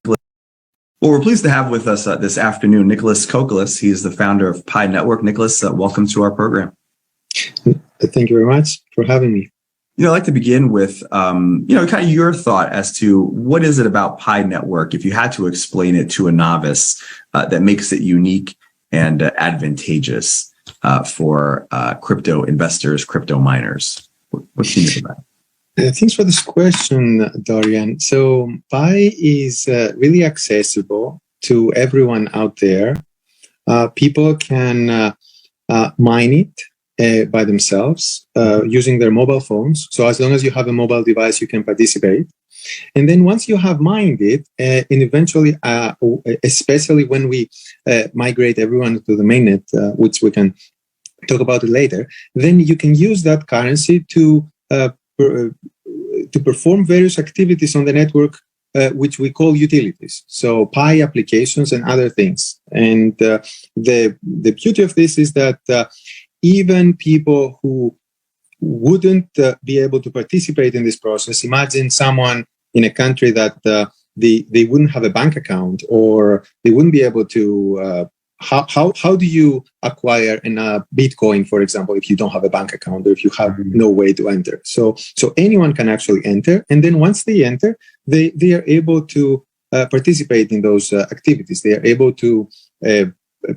Well, we're pleased to have with us this afternoon Nikolas. He is the founder of Pi Network. Nikolas, welcome to our program. Thank you very much for having me. I'd like to begin with, kind of your thought as to what is it about Pi Network, if you had to explain it to a novice, that makes it unique and advantageous for crypto investors, crypto miners. What's unique about it? Thanks for this question, Dorian. So Pi is really accessible to everyone out there. People can mine it by themselves using their mobile phones. So as long as you have a mobile device, you can participate. And then once you have mined it, and eventually, especially when we migrate everyone to the mainnet, which we can talk about it later, then you can use that currency to perform various activities on the network, which we call utilities. So Pi applications and other things. And the beauty of this is that even people who wouldn't be able to participate in this process, imagine someone in a country that they wouldn't have a bank account, or they wouldn't be able to how do you acquire a Bitcoin, for example, if you don't have a bank account or if you have no way to enter? So anyone can actually enter, and then once they enter, they are able to participate in those activities. They are able to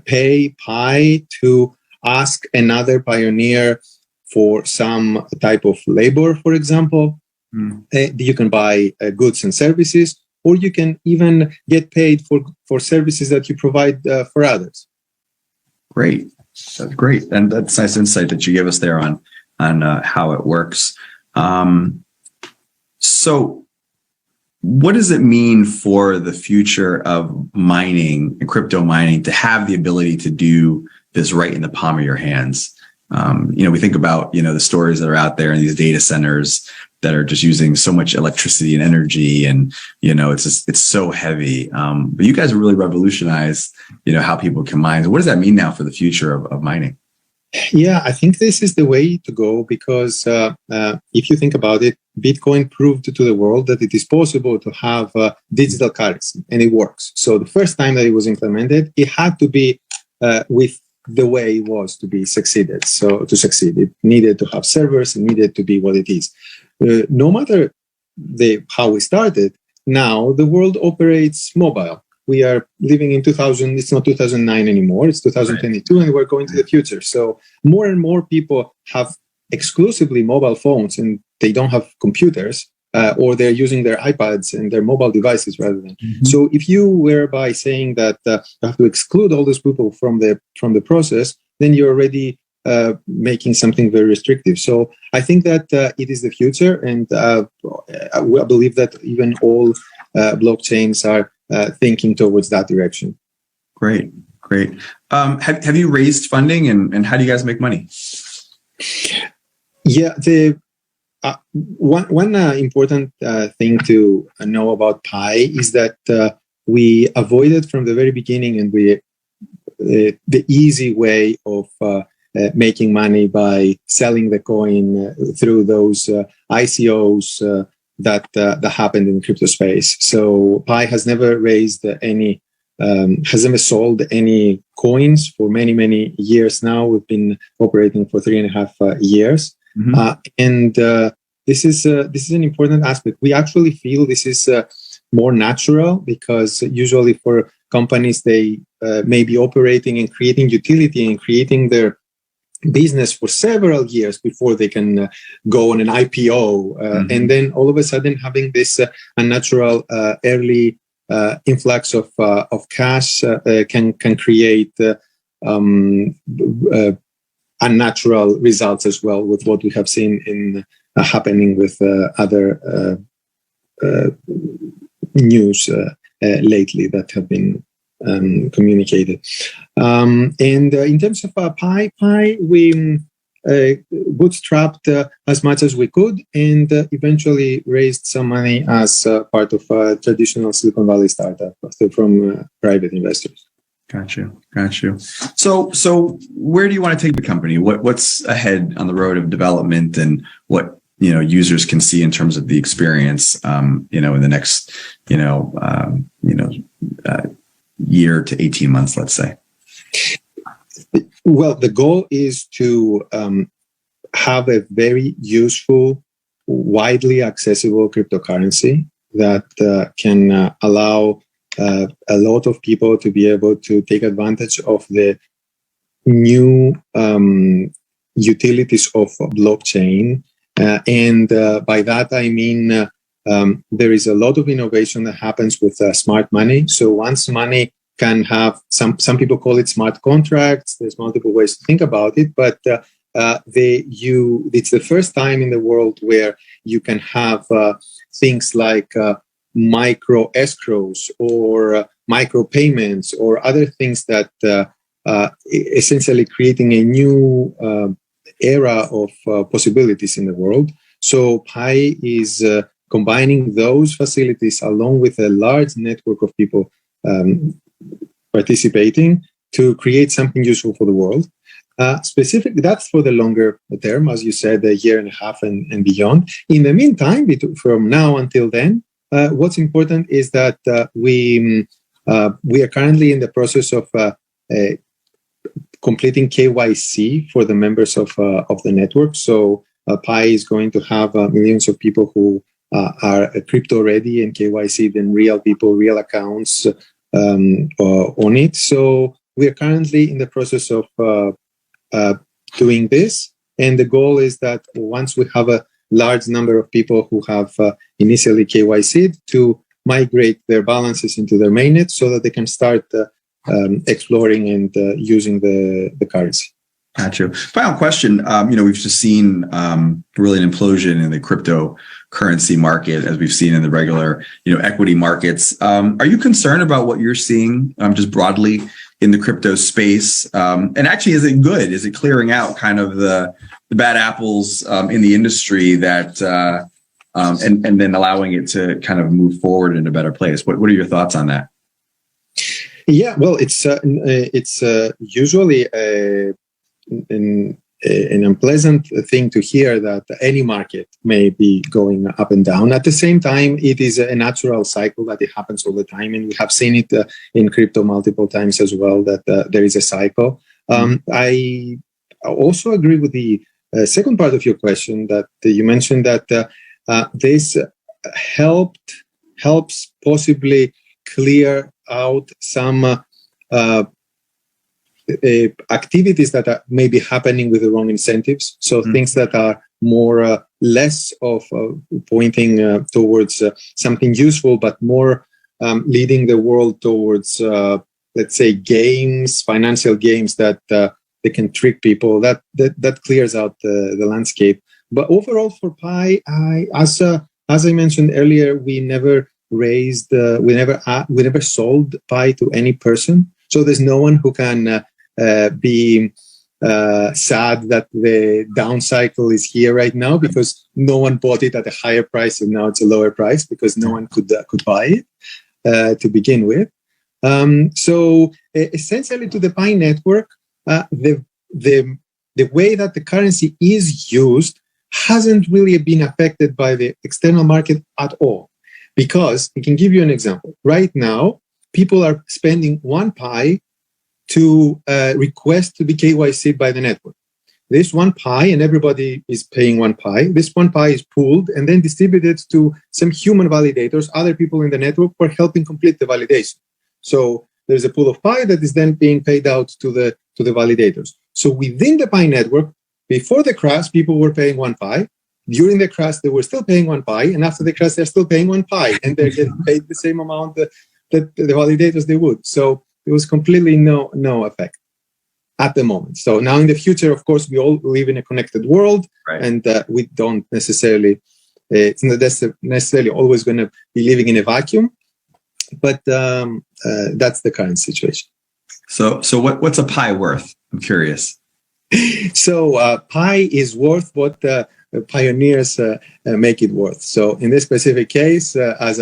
pay Pi to ask another pioneer for some type of labor, for example. You can buy goods and services, or you can even get paid for services that you provide for others. Great. That's great. And that's nice insight that you gave us there on how it works. So what does it mean for the future of mining and crypto mining to have the ability to do this right in the palm of your hands? We think about, the stories that are out there in these data centers that are just using so much electricity and energy, and, it's so heavy. But you guys have really revolutionized, how people can mine. So what does that mean now for the future of mining? Yeah, I think this is the way to go, because if you think about it, Bitcoin proved to the world that it is possible to have digital currency, and it works. So the first time that it was implemented, it had to be with the way it was to be succeeded. So to succeed, it needed to have servers, it needed to be what it is. No matter how we started, now the world operates mobile. We are living in 2000, it's not 2009 anymore, it's 2022, and we're going to the future. So more and more people have exclusively mobile phones, and they don't have computers, or they're using their iPads and their mobile devices rather than. So if you were by saying that you have to exclude all those people from the process, then you're already making something very restrictive. So I think that it is the future, and I believe that even all blockchains are thinking towards that direction. Great. Have you raised funding, and how do you guys make money? Yeah, one important thing to know about Pi is that we avoided from the very beginning, and the easy way of making money by selling the coin through those ICOs that happened in the crypto space. So Pi has never raised has never sold any coins for many years now. We've been operating for 3.5 years. And this is an important aspect. We actually feel this is more natural, because usually for companies, they may be operating and creating utility and creating their business for several years before they can go on an IPO, and then all of a sudden having this unnatural early influx of cash can create unnatural results as well, with what we have seen in happening with other news lately that have been communicated. And in terms of Pi, we bootstrapped as much as we could, and eventually raised some money as part of a traditional Silicon Valley startup from private investors. Got you. So where do you want to take the company? What's ahead on the road of development, and what users can see in terms of the experience, in the next year to 18 months, let's say? Well, the goal is to have a very useful, widely accessible cryptocurrency that can allow a lot of people to be able to take advantage of the new utilities of blockchain. And by that, I mean there is a lot of innovation that happens with smart money. So once money can have, some people call it smart contracts. There's multiple ways to think about it, but it's the first time in the world where you can have things like micro escrows or micro payments or other things that essentially creating a new era of possibilities in the world. So Pi is combining those facilities along with a large network of people participating to create something useful for the world. Specifically, that's for the longer term, as you said, a year and a half and beyond. In the meantime, from now until then, what's important is that we are currently in the process of completing KYC for the members of the network. So Pi is going to have millions of people who are crypto ready and KYC, then real people, real accounts on it. So we are currently in the process of doing this. And the goal is that once we have a large number of people who have initially KYC'd, to migrate their balances into their mainnet so that they can start exploring and using the currency. Gotcha. Final question. We've just seen really an implosion in the cryptocurrency market, as we've seen in the regular, equity markets. Are you concerned about what you're seeing just broadly in the crypto space? And actually, is it good? Is it clearing out kind of the bad apples in the industry that and then allowing it to kind of move forward in a better place? What are your thoughts on that? Yeah, well, it's usually an unpleasant thing to hear that any market may be going up and down. At the same time, it is a natural cycle that it happens all the time. And we have seen it in crypto multiple times as well, that there is a cycle. I also agree with the second part of your question that you mentioned that this helps possibly clear out some activities that may be happening with the wrong incentives. So things that are more less of pointing towards something useful, but more leading the world towards, let's say, games, financial games that they can trick people. That clears out the landscape. But overall, for Pi, as I mentioned earlier, we never sold Pi to any person. So there's no one who can be sad that the down cycle is here right now, because no one bought it at a higher price and now it's a lower price because no one could buy it to begin with. So essentially, to the Pi network, the way that the currency is used hasn't really been affected by the external market at all. Because I can give you an example. Right now, people are spending 1 Pi to request to be KYC'd by the network. This 1 Pi, and everybody is paying 1 Pi. This 1 Pi is pooled and then distributed to some human validators, other people in the network who are helping complete the validation. So there's a pool of Pi that is then being paid out to the validators. So within the Pi network, before the crash, people were paying 1 Pi. During the crash, they were still paying 1 Pi, and after the crash, they're still paying 1 Pi, and they're getting paid the same amount that the validators they would. So there was completely no effect at the moment. So now in the future, of course, we all live in a connected world, right. And we don't necessarily, it's not necessarily always going to be living in a vacuum, but that's the current situation. So what's a Pi worth? I'm curious. So Pi is worth what pioneers make it worth. So in this specific case, as